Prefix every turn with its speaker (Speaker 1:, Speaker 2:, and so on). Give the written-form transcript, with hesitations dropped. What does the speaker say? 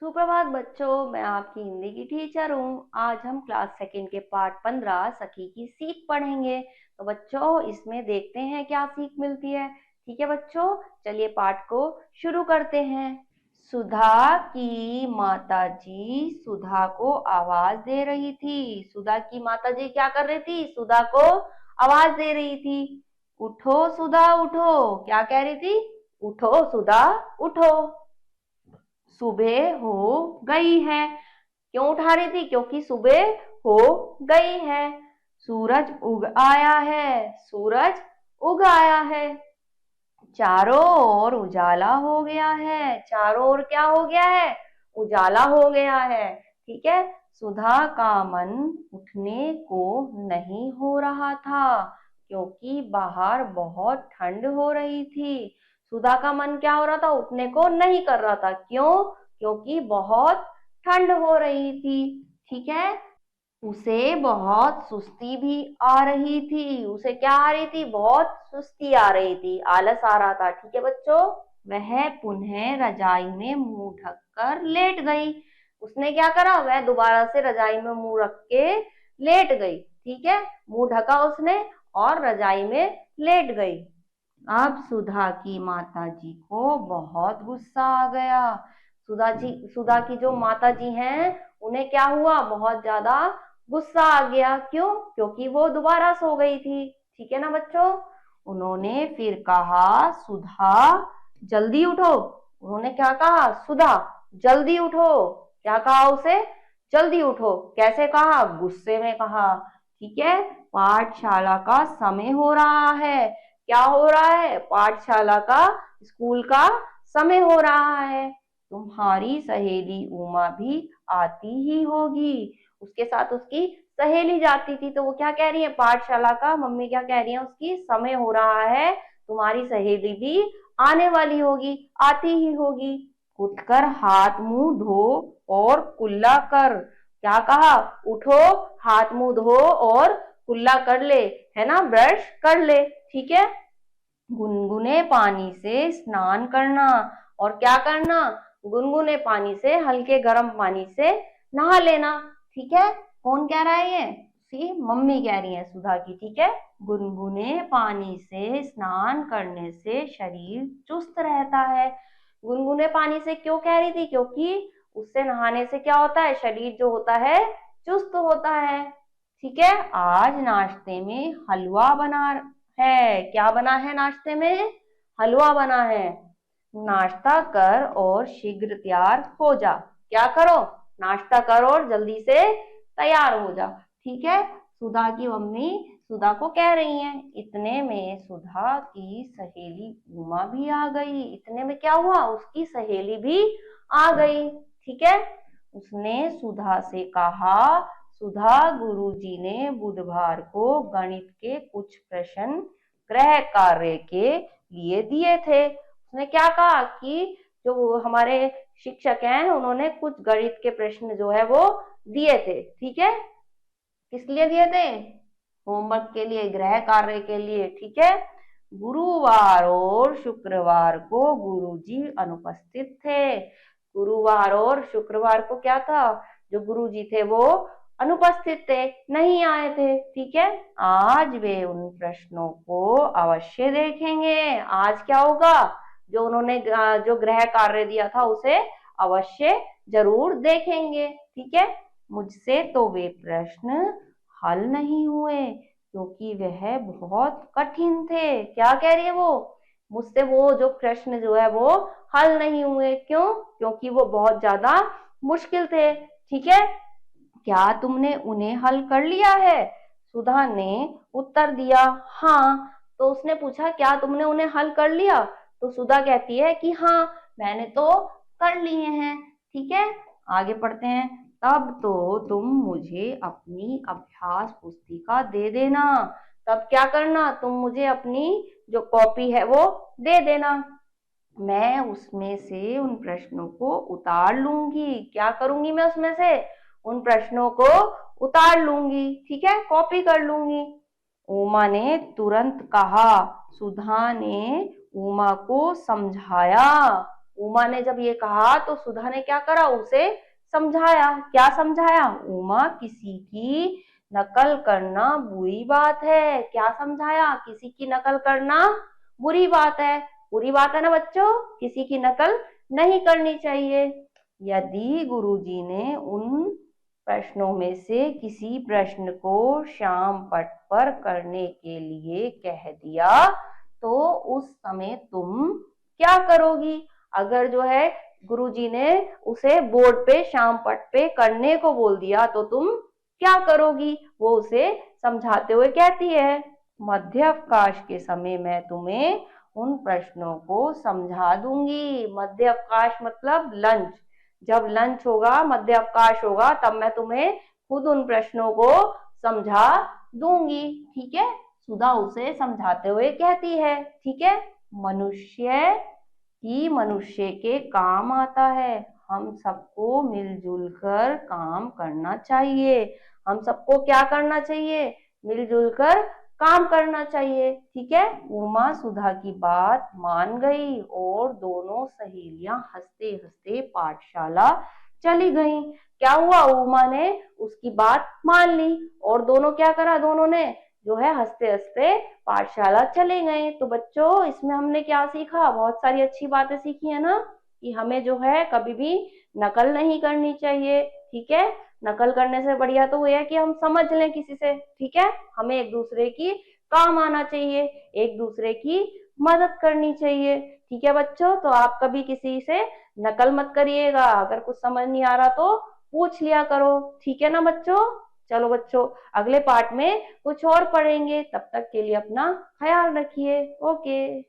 Speaker 1: सुप्रभात बच्चों, मैं आपकी हिंदी की टीचर हूँ। आज हम क्लास सेकंड के पार्ट 15 सखी की सीख पढ़ेंगे। तो बच्चों, इसमें देखते हैं क्या सीख मिलती है। ठीक है बच्चों, चलिए पाठ को शुरू करते हैं। सुधा की माताजी सुधा को आवाज दे रही थी। सुधा की माताजी क्या कर रही थी? सुधा को आवाज दे रही थी। उठो सुधा उठो। क्या कह रही थी? उठो सुधा उठो, सुबह हो गई है। क्यों उठा रही थी? क्योंकि सुबह हो गई है। सूरज उग आया है। सूरज उग आया है। चारों ओर उजाला हो गया है। चारों ओर क्या हो गया है? उजाला हो गया है। ठीक है। सुधा का मन उठने को नहीं हो रहा था क्योंकि बाहर बहुत ठंड हो रही थी। सुधा का मन क्या हो रहा था? उठने को नहीं कर रहा था। क्यों? क्योंकि बहुत ठंड हो रही थी। ठीक है। उसे बहुत सुस्ती भी आ रही थी। उसे क्या आ रही थी? बहुत सुस्ती आ रही थी, आलस आ रहा था। ठीक है बच्चों। वह पुनः रजाई में मुंह ढककर लेट गई। उसने क्या करा? वह दोबारा से रजाई में मुंह रख के लेट गई। ठीक है। मुंह ढका उसने और रजाई में लेट गई। अब सुधा की माताजी को बहुत गुस्सा आ गया। सुधा की जो माताजी हैं, उन्हें क्या हुआ? बहुत ज्यादा गुस्सा आ गया। क्यों? क्योंकि वो दोबारा सो गई थी। ठीक है ना बच्चों। उन्होंने फिर कहा, सुधा जल्दी उठो। उन्होंने क्या कहा? सुधा जल्दी उठो। क्या कहा उसे? जल्दी उठो। कैसे कहा? गुस्से में कहा। ठीक है। पाठशाला का समय हो रहा है। क्या हो रहा है? पाठशाला का, स्कूल का समय हो रहा है। तुम्हारी सहेली उमा भी आती ही होगी। उसके साथ उसकी सहेली जाती थी। तो वो क्या कह रही है? पाठशाला का, मम्मी क्या कह रही है उसकी? समय हो रहा है, तुम्हारी सहेली भी आने वाली होगी, आती ही होगी। उठकर हाथ मुंह धो और कुल्ला कर। क्या कहा? उठो, हाथ मुंह धो और कुल्ला कर ले, है ना, ब्रश कर ले। ठीक है। गुनगुने पानी से स्नान करना। और क्या करना? गुनगुने पानी से, हल्के गर्म पानी से नहा लेना। ठीक है। कौन कह रहा है ये? सी मम्मी कह रही है सुधा की। ठीक है। गुनगुने पानी से स्नान करने से शरीर चुस्त रहता है। गुनगुने पानी से क्यों कह रही थी? क्योंकि उससे नहाने से क्या होता है? शरीर जो होता है चुस्त होता है। ठीक है। आज नाश्ते में हलवा बना है। क्या बना है नाश्ते में? हलवा बना है। नाश्ता कर और शीघ्र तैयार हो जा। क्या करो? नाश्ता करो और जल्दी से तैयार हो जा। ठीक है। सुधा की मम्मी सुधा को कह रही हैं। इतने में सुधा की सहेली उमा भी आ गई। इतने में क्या हुआ? उसकी सहेली भी आ गई। ठीक है। उसने सुधा से कहा, सुधा, गुरुजी ने बुधवार को गणित के कुछ प्रश्न गृह कार्य के लिए दिए थे। उसने क्या कहा कि जो हमारे शिक्षक हैं, उन्होंने कुछ गणित के प्रश्न जो है वो दिए थे। ठीक है। किस लिए दिए थे? होमवर्क के लिए, गृह कार्य के लिए। ठीक है। गुरुवार और शुक्रवार को गुरुजी अनुपस्थित थे। गुरुवार और शुक्रवार को क्या था? जो गुरुजी थे वो अनुपस्थित थे, नहीं आए थे। ठीक है। आज वे उन प्रश्नों को अवश्य देखेंगे। आज क्या होगा? जो उन्होंने जो गृह कार्य दिया था उसे अवश्य जरूर देखेंगे। ठीक है। मुझसे तो वे प्रश्न हल नहीं हुए क्योंकि वह बहुत कठिन थे। क्या कह रही है वो? मुझसे वो जो प्रश्न जो है वो हल नहीं हुए। क्यों? क्योंकि वो बहुत ज्यादा मुश्किल थे। ठीक है। क्या तुमने उन्हें हल कर लिया है? सुधा ने उत्तर दिया, हाँ। तो उसने पूछा, क्या तुमने उन्हें हल कर लिया? तो सुधा कहती है कि हाँ, मैंने तो कर लिए हैं। ठीक है। आगे पढ़ते हैं। तब तो तुम मुझे अपनी अभ्यास पुस्तिका दे देना। तब क्या करना? तुम मुझे अपनी जो कॉपी है वो दे देना। मैं उसमें से उन प्रश्नों को उतार लूंगी। क्या करूंगी? मैं उसमें से उन प्रश्नों को उतार लूंगी। ठीक है। कॉपी कर लूंगी। उमा ने तुरंत कहा। सुधा ने उमा को समझाया। उमा ने जब ये कहा तो सुधा ने क्या करा, उसे समझाया। क्या समझाया? उमा, किसी की नकल करना बुरी बात है। क्या समझाया? किसी की नकल करना बुरी बात है। बुरी बात है ना बच्चों, किसी की नकल नहीं करनी चाहिए। यदि गुरुजी ने उन प्रश्नों में से किसी प्रश्न को श्याम पट पर करने के लिए कह दिया तो उस समय तुम क्या करोगी? अगर जो है गुरुजी ने उसे बोर्ड पे श्याम पट पे करने को बोल दिया तो तुम क्या करोगी? वो उसे समझाते हुए कहती है, मध्य अवकाश के समय मैं तुम्हें उन प्रश्नों को समझा दूंगी। मध्य अवकाश मतलब लंच। जब लंच होगा, मध्य अवकाश होगा, तब मैं तुम्हें खुद उन प्रश्नों को समझा दूंगी। ठीक है, सुधा उसे समझाते हुए कहती है। ठीक है, मनुष्य ही मनुष्य के काम आता है। हम सबको मिलजुल कर काम करना चाहिए। हम सबको क्या करना चाहिए? मिलजुल कर काम करना चाहिए। ठीक है, उमा सुधा की बात मान गई और दोनों सहेलियां हंसते हंसते पाठशाला चली गईं। क्या हुआ? उमा ने उसकी बात मान ली और दोनों क्या करा, दोनों ने जो है हंसते हंसते पाठशाला चले गए। तो बच्चों, इसमें हमने क्या सीखा? बहुत सारी अच्छी बातें सीखी है ना, कि हमें जो है कभी भी नकल नहीं करनी चाहिए। ठीक है, नकल करने से बढ़िया तो ये है कि हम समझ लें किसी से। ठीक है, हमें एक दूसरे की काम आना चाहिए, एक दूसरे की मदद करनी चाहिए। ठीक है बच्चों, तो आप कभी किसी से नकल मत करिएगा। अगर कुछ समझ नहीं आ रहा तो पूछ लिया करो। ठीक है ना बच्चों? चलो बच्चों, अगले पार्ट में कुछ और पढ़ेंगे। तब तक के लिए अपना ख्याल रखिए। ओके।